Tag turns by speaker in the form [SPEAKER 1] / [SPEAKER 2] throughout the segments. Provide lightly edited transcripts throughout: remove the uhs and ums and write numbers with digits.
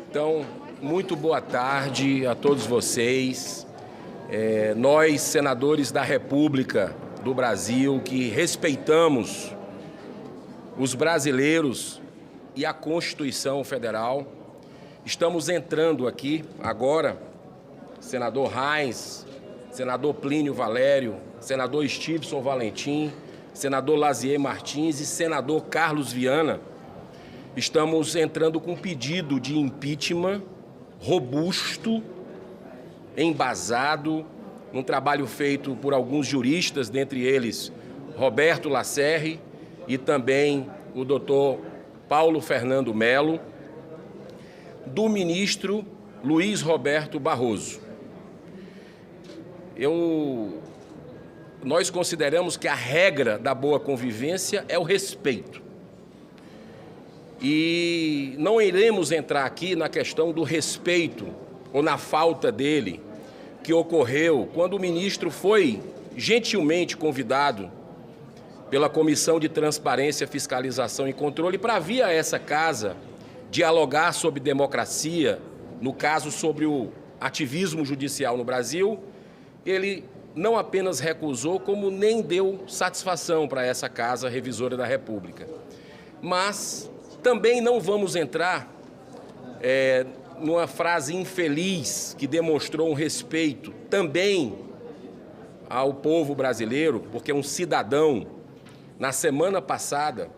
[SPEAKER 1] Então, muito boa tarde a todos vocês. Nós, senadores da República do Brasil, que respeitamos os brasileiros e a Constituição Federal, estamos entrando aqui agora, senador Reins, senador Plínio Valério, senador Stevenson Valentim, senador Lazier Martins e senador Carlos Viana. Estamos entrando com um pedido de impeachment robusto, embasado, um trabalho feito por alguns juristas, dentre eles Roberto Lacerre e também o doutor Paulo Fernando Melo, do ministro Luiz Roberto Barroso. Nós consideramos que a regra da boa convivência é o respeito. E não iremos entrar aqui na questão do respeito ou na falta dele que ocorreu quando o ministro foi gentilmente convidado pela Comissão de Transparência, Fiscalização e Controle para vir a essa casa dialogar sobre democracia, no caso sobre o ativismo judicial no Brasil. Ele não apenas recusou, como nem deu satisfação para essa Casa Revisora da República. Mas também não vamos entrar numa frase infeliz que demonstrou um respeito também ao povo brasileiro, porque um cidadão, na semana passada,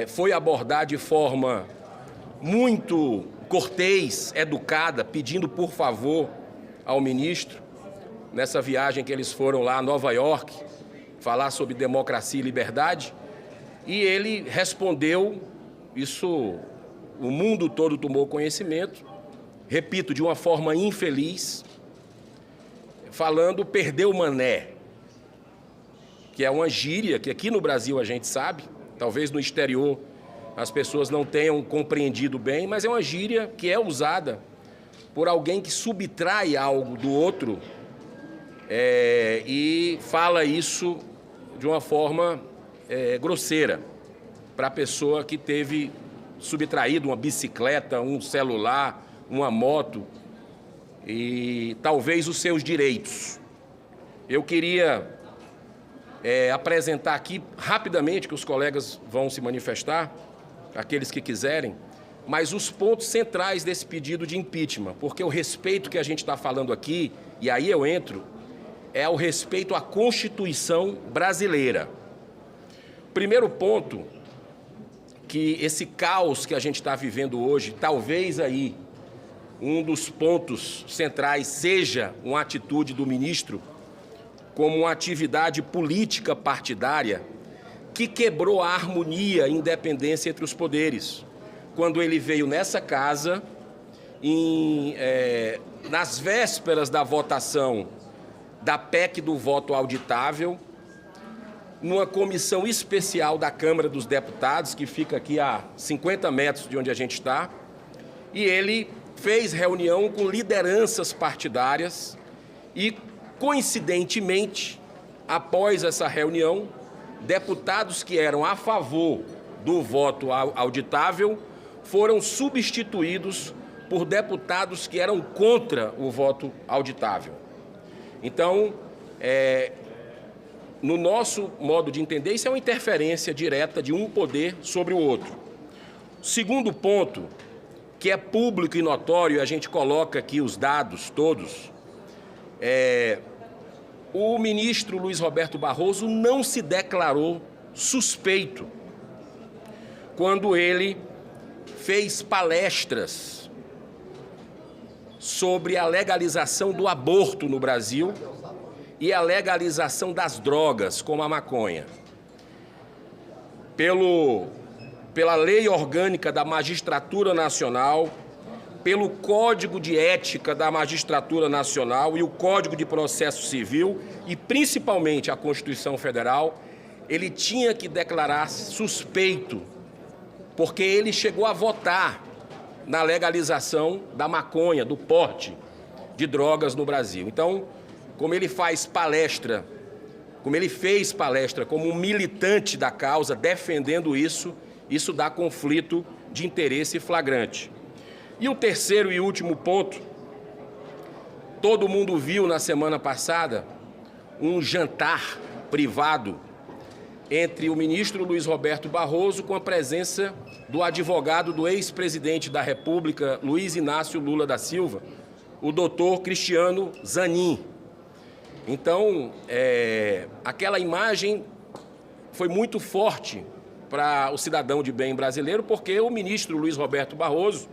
[SPEAKER 1] foi abordar de forma muito cortês, educada, pedindo por favor ao ministro, nessa viagem que eles foram lá a Nova York, falar sobre democracia e liberdade, e ele respondeu, isso o mundo todo tomou conhecimento, repito, de uma forma infeliz, falando perdeu mané, que é uma gíria que aqui no Brasil a gente sabe, talvez no exterior as pessoas não tenham compreendido bem, mas é uma gíria que é usada por alguém que subtrai algo do outro e fala isso de uma forma grosseira para a pessoa que teve subtraído uma bicicleta, um celular, uma moto e talvez os seus direitos. Eu queria apresentar aqui rapidamente, que os colegas vão se manifestar, aqueles que quiserem, mas os pontos centrais desse pedido de impeachment, porque o respeito que a gente está falando aqui, e aí eu entro, é o respeito à Constituição brasileira. Primeiro ponto, que esse caos que a gente está vivendo hoje, talvez aí um dos pontos centrais seja uma atitude do ministro como uma atividade política partidária que quebrou a harmonia e independência entre os poderes. Quando ele veio nessa casa, nas vésperas da votação da PEC do voto auditável, numa comissão especial da Câmara dos Deputados, que fica aqui a 50 metros de onde a gente está, e ele fez reunião com lideranças partidárias e, coincidentemente, após essa reunião, deputados que eram a favor do voto auditável foram substituídos por deputados que eram contra o voto auditável. Então, no nosso modo de entender, isso é uma interferência direta de um poder sobre o outro. Segundo ponto, que é público e notório, a gente coloca aqui os dados todos, o ministro Luiz Roberto Barroso não se declarou suspeito quando ele fez palestras sobre a legalização do aborto no Brasil e a legalização das drogas, como a maconha. Pela Lei Orgânica da Magistratura Nacional, pelo Código de Ética da Magistratura Nacional e o Código de Processo Civil e, principalmente, a Constituição Federal, ele tinha que declarar suspeito, porque ele chegou a votar na legalização da maconha, do porte de drogas no Brasil. Então, como ele fez palestra como um militante da causa, defendendo isso, isso dá conflito de interesse flagrante. E o terceiro e último ponto, todo mundo viu na semana passada um jantar privado entre o ministro Luiz Roberto Barroso com a presença do advogado do ex-presidente da República, Luiz Inácio Lula da Silva, o doutor Cristiano Zanin. Então, aquela imagem foi muito forte para o cidadão de bem brasileiro, porque o ministro Luiz Roberto Barroso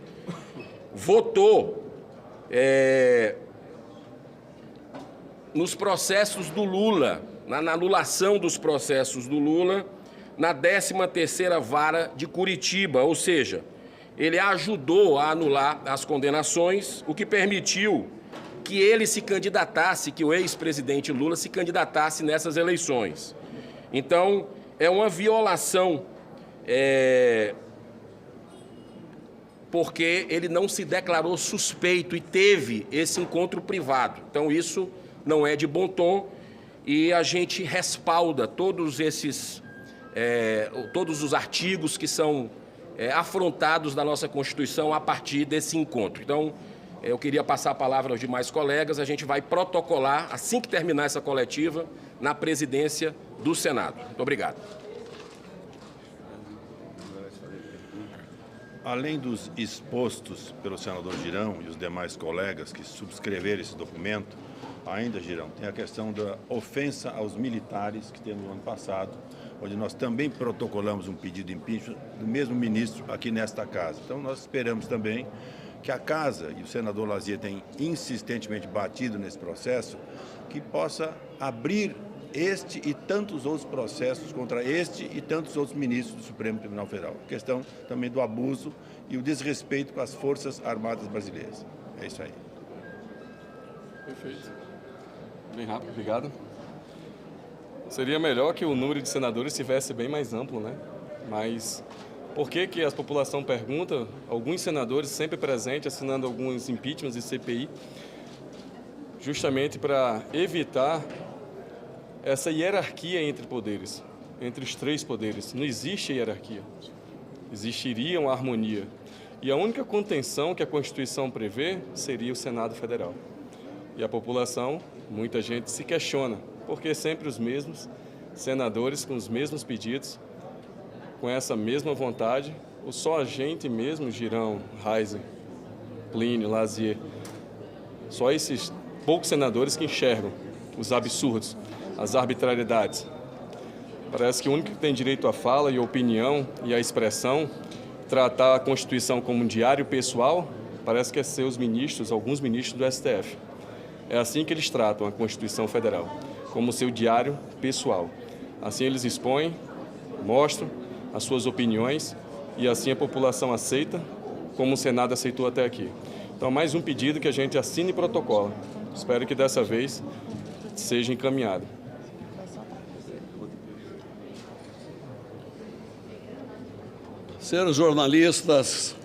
[SPEAKER 1] votou nos processos do Lula, na anulação dos processos do Lula, na 13ª Vara de Curitiba, ou seja, ele ajudou a anular as condenações, o que permitiu que ele se candidatasse, que o ex-presidente Lula se candidatasse nessas eleições. Então, é uma violação, porque ele não se declarou suspeito e teve esse encontro privado. Então, isso não é de bom tom e a gente respalda todos os artigos que são afrontados da nossa Constituição a partir desse encontro. Então, eu queria passar a palavra aos demais colegas, a gente vai protocolar, assim que terminar essa coletiva, na presidência do Senado. Muito obrigado.
[SPEAKER 2] Além dos expostos pelo senador Girão e os demais colegas que subscreveram esse documento, ainda, Girão, tem a questão da ofensa aos militares que temos no ano passado, onde nós também protocolamos um pedido de impeachment do mesmo ministro aqui nesta casa. Então, nós esperamos também que a Casa, e o senador Lazier tem insistentemente batido nesse processo, que possa abrir este e tantos outros processos contra este e tantos outros ministros do Supremo Tribunal Federal. A questão também do abuso e o desrespeito com as Forças Armadas brasileiras. É isso aí.
[SPEAKER 3] Perfeito. Bem rápido, obrigado. Seria melhor que o número de senadores estivesse bem mais amplo, né? Mas por que a população pergunta? Alguns senadores sempre presentes assinando alguns impeachments e CPI, justamente para evitar essa hierarquia entre poderes, entre os três poderes. Não existe hierarquia, existiria uma harmonia. E a única contenção que a Constituição prevê seria o Senado Federal. E a população, muita gente se questiona, porque sempre os mesmos senadores com os mesmos pedidos, com essa mesma vontade, ou só a gente mesmo, Girão, Reiser, Plínio, Lazier, só esses poucos senadores que enxergam os absurdos, as arbitrariedades. Parece que o único que tem direito à fala e à opinião e à expressão, tratar a Constituição como um diário pessoal, parece que é ser os ministros, alguns ministros do STF. É assim que eles tratam a Constituição Federal, como seu diário pessoal. Assim eles expõem, mostram as suas opiniões e assim a população aceita, como o Senado aceitou até aqui. Então, mais um pedido que a gente assine e protocola. Espero que dessa vez seja encaminhado.
[SPEAKER 4] Senhores jornalistas,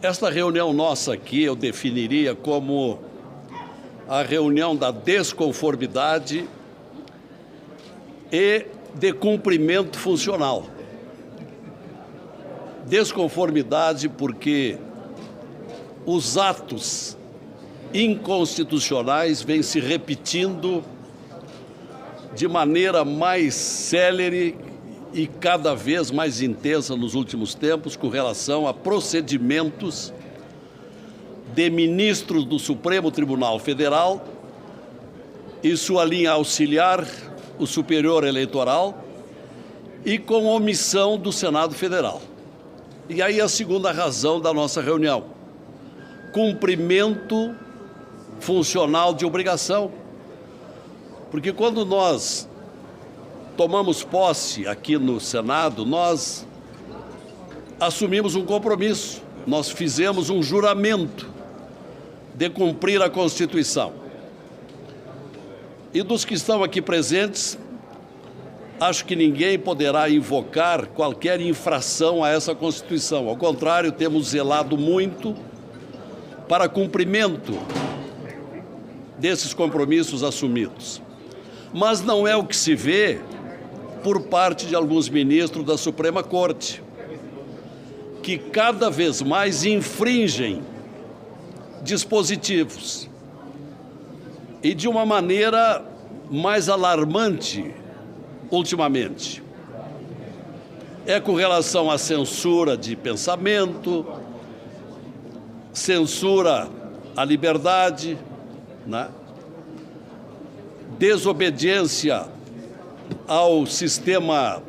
[SPEAKER 4] esta reunião nossa aqui eu definiria como a reunião da desconformidade e de cumprimento funcional. Desconformidade porque os atos inconstitucionais vêm se repetindo de maneira mais célere e cada vez mais intensa nos últimos tempos com relação a procedimentos de ministros do Supremo Tribunal Federal e sua linha auxiliar, o Superior Eleitoral, e com omissão do Senado Federal. E aí a segunda razão da nossa reunião: cumprimento funcional de obrigação. Porque quando nós tomamos posse aqui no Senado, nós assumimos um compromisso, nós fizemos um juramento de cumprir a Constituição. E dos que estão aqui presentes, acho que ninguém poderá invocar qualquer infração a essa Constituição. Ao contrário, temos zelado muito para cumprimento desses compromissos assumidos. Mas não é o que se vê por parte de alguns ministros da Suprema Corte, que cada vez mais infringem dispositivos e de uma maneira mais alarmante ultimamente. É com relação à censura de pensamento, censura à liberdade, né? Desobediência ao sistema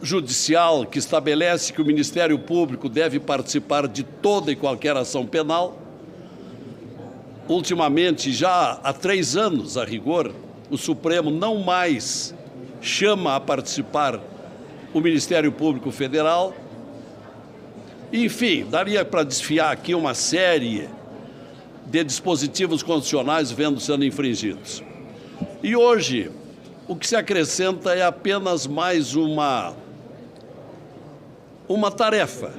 [SPEAKER 4] judicial que estabelece que o Ministério Público deve participar de toda e qualquer ação penal. Ultimamente, já há 3 anos, a rigor, o Supremo não mais chama a participar o Ministério Público Federal. Enfim, daria para desfiar aqui uma série de dispositivos constitucionais sendo infringidos. E hoje, o que se acrescenta é apenas mais uma tarefa: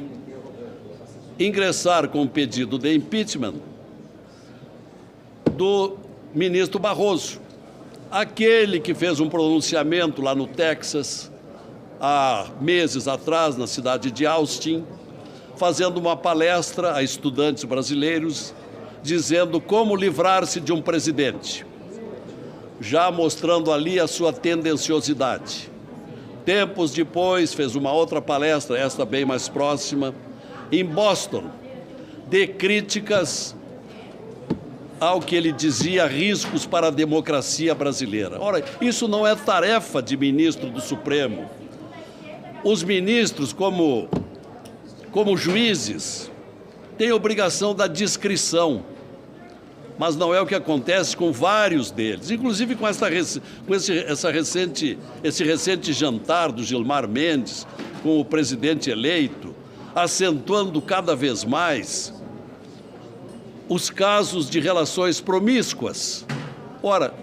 [SPEAKER 4] ingressar com o pedido de impeachment do ministro Barroso, aquele que fez um pronunciamento lá no Texas, há meses atrás, na cidade de Austin, fazendo uma palestra a estudantes brasileiros, dizendo como livrar-se de um presidente, já mostrando ali a sua tendenciosidade. Tempos depois, fez uma outra palestra, esta bem mais próxima, em Boston, de críticas ao que ele dizia riscos para a democracia brasileira. Ora, isso não é tarefa de ministro do Supremo. Os ministros, como juízes, têm obrigação da discrição, mas não é o que acontece com vários deles, inclusive com esse recente jantar do Gilmar Mendes com o presidente eleito, acentuando cada vez mais os casos de relações promíscuas. Ora,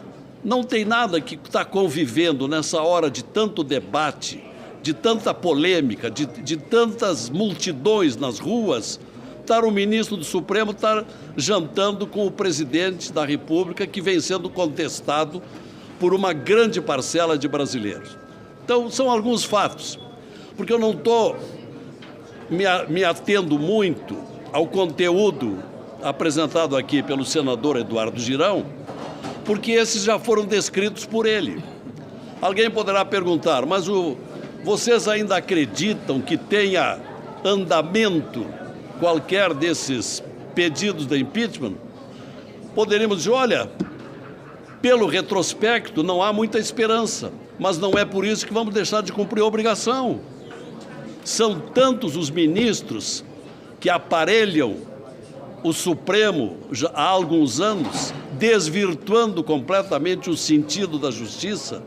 [SPEAKER 4] não tem nada que está convivendo nessa hora de tanto debate, de tanta polêmica, de tantas multidões nas ruas, estar o ministro do Supremo estar jantando com o presidente da República, que vem sendo contestado por uma grande parcela de brasileiros. Então, são alguns fatos, porque eu não estou me atendo muito ao conteúdo apresentado aqui pelo senador Eduardo Girão, porque esses já foram descritos por ele. Alguém poderá perguntar, mas vocês ainda acreditam que tenha andamento qualquer desses pedidos de impeachment? Poderíamos dizer, olha, pelo retrospecto não há muita esperança, mas não é por isso que vamos deixar de cumprir a obrigação. São tantos os ministros que aparelham o Supremo já há alguns anos, desvirtuando completamente o sentido da justiça,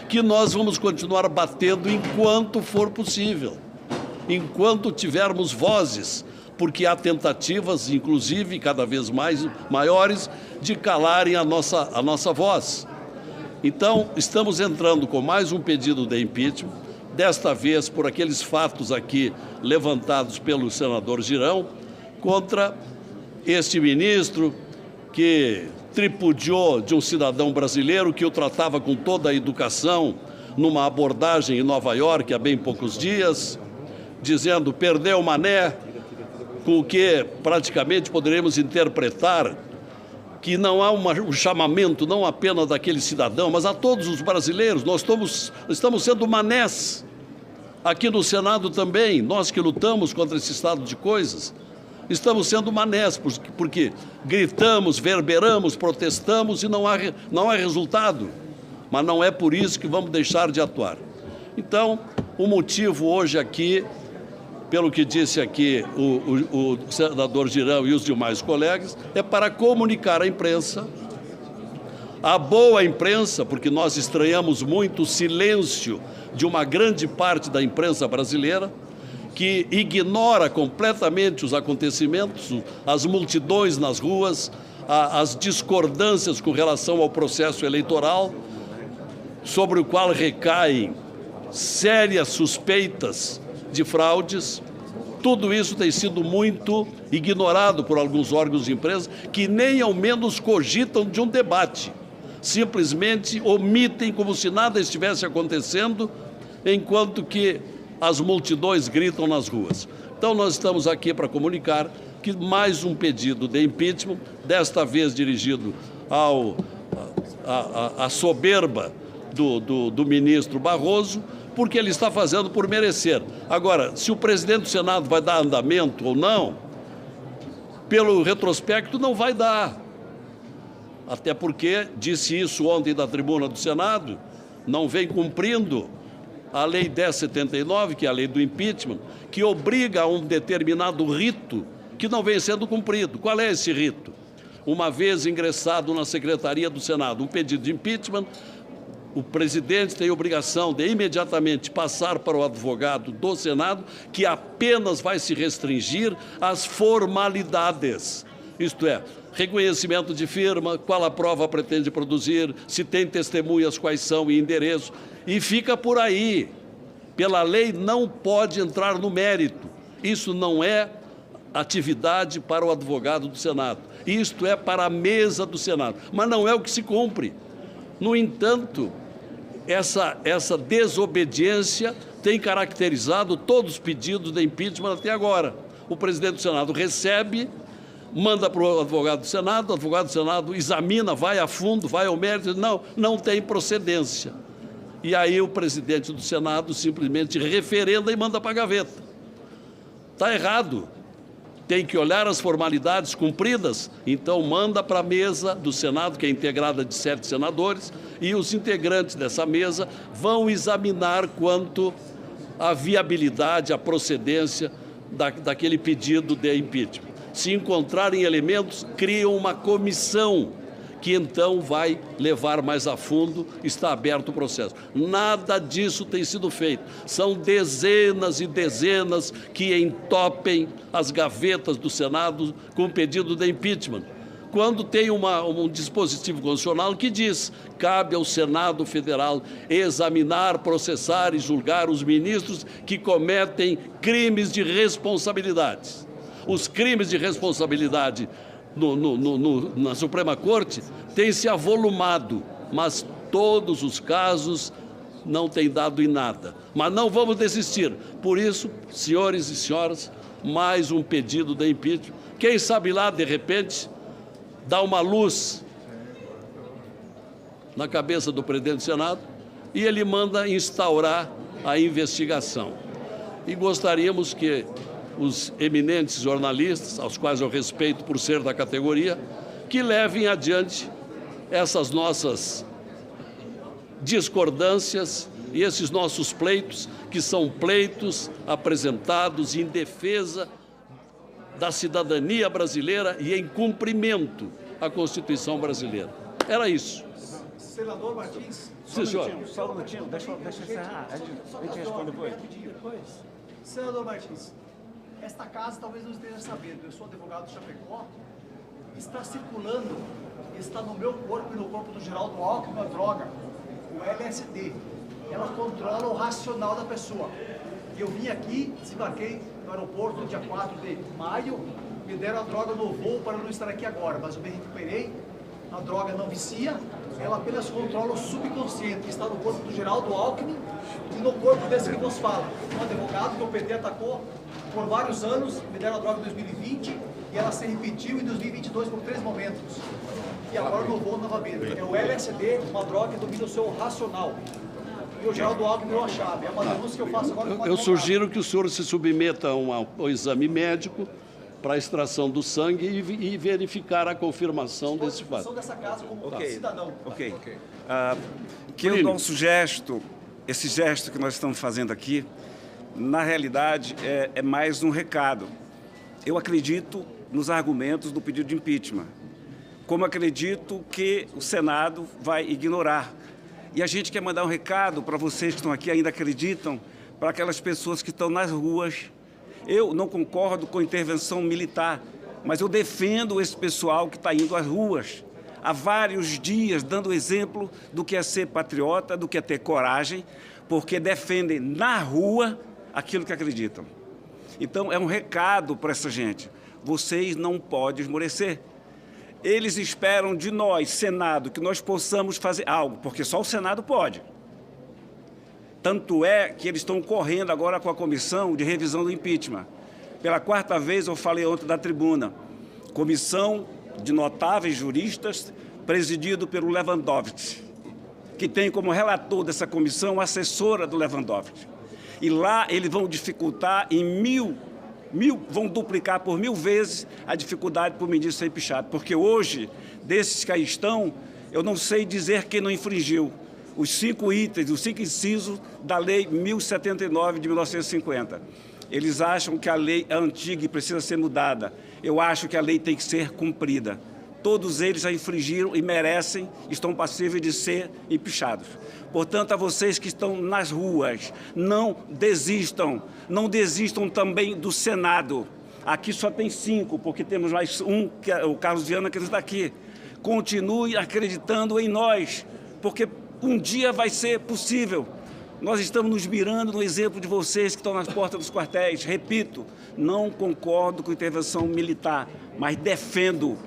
[SPEAKER 4] que nós vamos continuar batendo enquanto for possível, enquanto tivermos vozes, porque há tentativas, inclusive, cada vez maiores, de calarem a nossa voz. Então, estamos entrando com mais um pedido de impeachment, desta vez por aqueles fatos aqui levantados pelo senador Girão, contra este ministro que tripudiou de um cidadão brasileiro que o tratava com toda a educação numa abordagem em Nova York há bem poucos dias, dizendo perdeu o mané, com o que praticamente poderemos interpretar que não há um chamamento não apenas daquele cidadão, mas a todos os brasileiros. Nós estamos sendo manés aqui no Senado também, nós que lutamos contra esse estado de coisas. Estamos sendo manés, porque gritamos, verberamos, protestamos e não há resultado. Mas não é por isso que vamos deixar de atuar. Então, o motivo hoje aqui, pelo que disse aqui o senador Girão e os demais colegas, é para comunicar à imprensa, a boa imprensa, porque nós estranhamos muito o silêncio de uma grande parte da imprensa brasileira, que ignora completamente os acontecimentos, as multidões nas ruas, as discordâncias com relação ao processo eleitoral, sobre o qual recaem sérias suspeitas de fraudes. Tudo isso tem sido muito ignorado por alguns órgãos de imprensa que nem ao menos cogitam de um debate. Simplesmente omitem como se nada estivesse acontecendo, enquanto que as multidões gritam nas ruas. Então, nós estamos aqui para comunicar que mais um pedido de impeachment, desta vez dirigido à soberba do ministro Barroso, porque ele está fazendo por merecer. Agora, se o presidente do Senado vai dar andamento ou não, pelo retrospecto não vai dar. Até porque disse isso ontem da tribuna do Senado, não vem cumprindo a Lei 1079, que é a lei do impeachment, que obriga a um determinado rito que não vem sendo cumprido. Qual é esse rito? Uma vez ingressado na Secretaria do Senado um pedido de impeachment, o presidente tem a obrigação de imediatamente passar para o advogado do Senado, que apenas vai se restringir às formalidades. Isto é, reconhecimento de firma, qual a prova pretende produzir, se tem testemunhas, quais são e endereço, e fica por aí. Pela lei não pode entrar no mérito. Isso não é atividade para o advogado do Senado. Isto é para a mesa do Senado, mas não é o que se cumpre. No entanto, essa desobediência tem caracterizado todos os pedidos de impeachment até agora. O presidente do Senado recebe, manda para o advogado do Senado examina, vai a fundo, vai ao mérito, não tem procedência. E aí o presidente do Senado simplesmente referenda e manda para a gaveta. Está errado. Tem que olhar as formalidades cumpridas, então manda para a mesa do Senado, que é integrada de 7 senadores, e os integrantes dessa mesa vão examinar quanto à viabilidade, à procedência daquele pedido de impeachment. Se encontrarem elementos, criam uma comissão, que então vai levar mais a fundo, está aberto o processo. Nada disso tem sido feito. São dezenas e dezenas que entopem as gavetas do Senado com pedido de impeachment. Quando tem um dispositivo constitucional que diz: cabe ao Senado Federal examinar, processar e julgar os ministros que cometem crimes de responsabilidades. Os crimes de responsabilidade na Suprema Corte tem se avolumado, mas todos os casos não têm dado em nada. Mas não vamos desistir. Por isso, senhores e senhoras, mais um pedido de impeachment. Quem sabe lá, de repente, dá uma luz na cabeça do presidente do Senado e ele manda instaurar a investigação. E gostaríamos que os eminentes jornalistas, aos quais eu respeito por ser da categoria, que levem adiante essas nossas discordâncias e esses nossos pleitos, que são pleitos apresentados em defesa da cidadania brasileira e em cumprimento à Constituição brasileira. Era isso.
[SPEAKER 5] Senador Martins.
[SPEAKER 4] Sim, senhor.
[SPEAKER 5] Só um minutinho, deixa eu encerrar. A gente responde depois. Senador Martins, esta casa talvez não esteja sabendo, eu sou advogado do Chapecó, está circulando, está no meu corpo e no corpo do Geraldo Alckmin uma droga, o LSD. Ela controla o racional da pessoa. Eu vim aqui, desembarquei no aeroporto no dia 4 de maio, me deram a droga no voo para não estar aqui agora, mas eu me recuperei, a droga não vicia, ela apenas controla o subconsciente, que está no corpo do Geraldo Alckmin e no corpo desse que nos fala. Um advogado que o PT atacou por vários anos, me deram a droga em 2020 e ela se repetiu em 2022 por 3 momentos. E agora no voo novamente. É o LSD, uma droga que domina o seu racional. E o Geraldo Alckmin deu a chave. É uma denúncia que eu faço agora com
[SPEAKER 4] Eu sugiro que o senhor se submeta a um exame médico para a extração do sangue e verificar a confirmação desse fato.
[SPEAKER 5] Dessa casa como cidadão.
[SPEAKER 6] Ok. Que o nosso gesto, esse gesto que nós estamos fazendo aqui, na realidade é mais um recado. Eu acredito nos argumentos do pedido de impeachment, como acredito que o Senado vai ignorar. E a gente quer mandar um recado para vocês que estão aqui, ainda acreditam, para aquelas pessoas que estão nas ruas. Eu não concordo com a intervenção militar, mas eu defendo esse pessoal que está indo às ruas há vários dias, dando exemplo do que é ser patriota, do que é ter coragem, porque defendem na rua aquilo que acreditam. Então, é um recado para essa gente. Vocês não podem esmorecer. Eles esperam de nós, Senado, que nós possamos fazer algo, porque só o Senado pode. Tanto é que eles estão correndo agora com a comissão de revisão do impeachment. Pela 4ª vez, eu falei ontem da tribuna, comissão de notáveis juristas, presidido pelo Lewandowski, que tem como relator dessa comissão a assessora do Lewandowski. E lá eles vão dificultar vão duplicar por 1000 vezes a dificuldade para o ministro ser empichado. Porque hoje, desses que aí estão, eu não sei dizer quem não infringiu os 5 itens, os 5 incisos da Lei 1079 de 1950. Eles acham que a lei é antiga e precisa ser mudada. Eu acho que a lei tem que ser cumprida. Todos eles já infringiram e merecem, estão passíveis de ser empichados. Portanto, a vocês que estão nas ruas, não desistam. Não desistam também do Senado. Aqui só tem 5, porque temos mais um, que é o Carlos Viana, que está aqui. Continue acreditando em nós, porque um dia vai ser possível. Nós estamos nos mirando no exemplo de vocês que estão nas portas dos quartéis. Repito, não concordo com a intervenção militar, mas defendo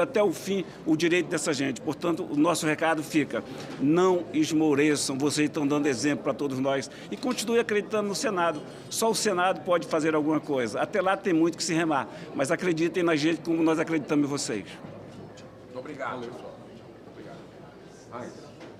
[SPEAKER 6] até o fim o direito dessa gente. Portanto, o nosso recado fica, não esmoreçam, vocês estão dando exemplo para todos nós. E continue acreditando no Senado. Só o Senado pode fazer alguma coisa. Até lá tem muito que se remar, mas acreditem na gente como nós acreditamos em vocês.
[SPEAKER 1] Muito obrigado, pessoal. Obrigado.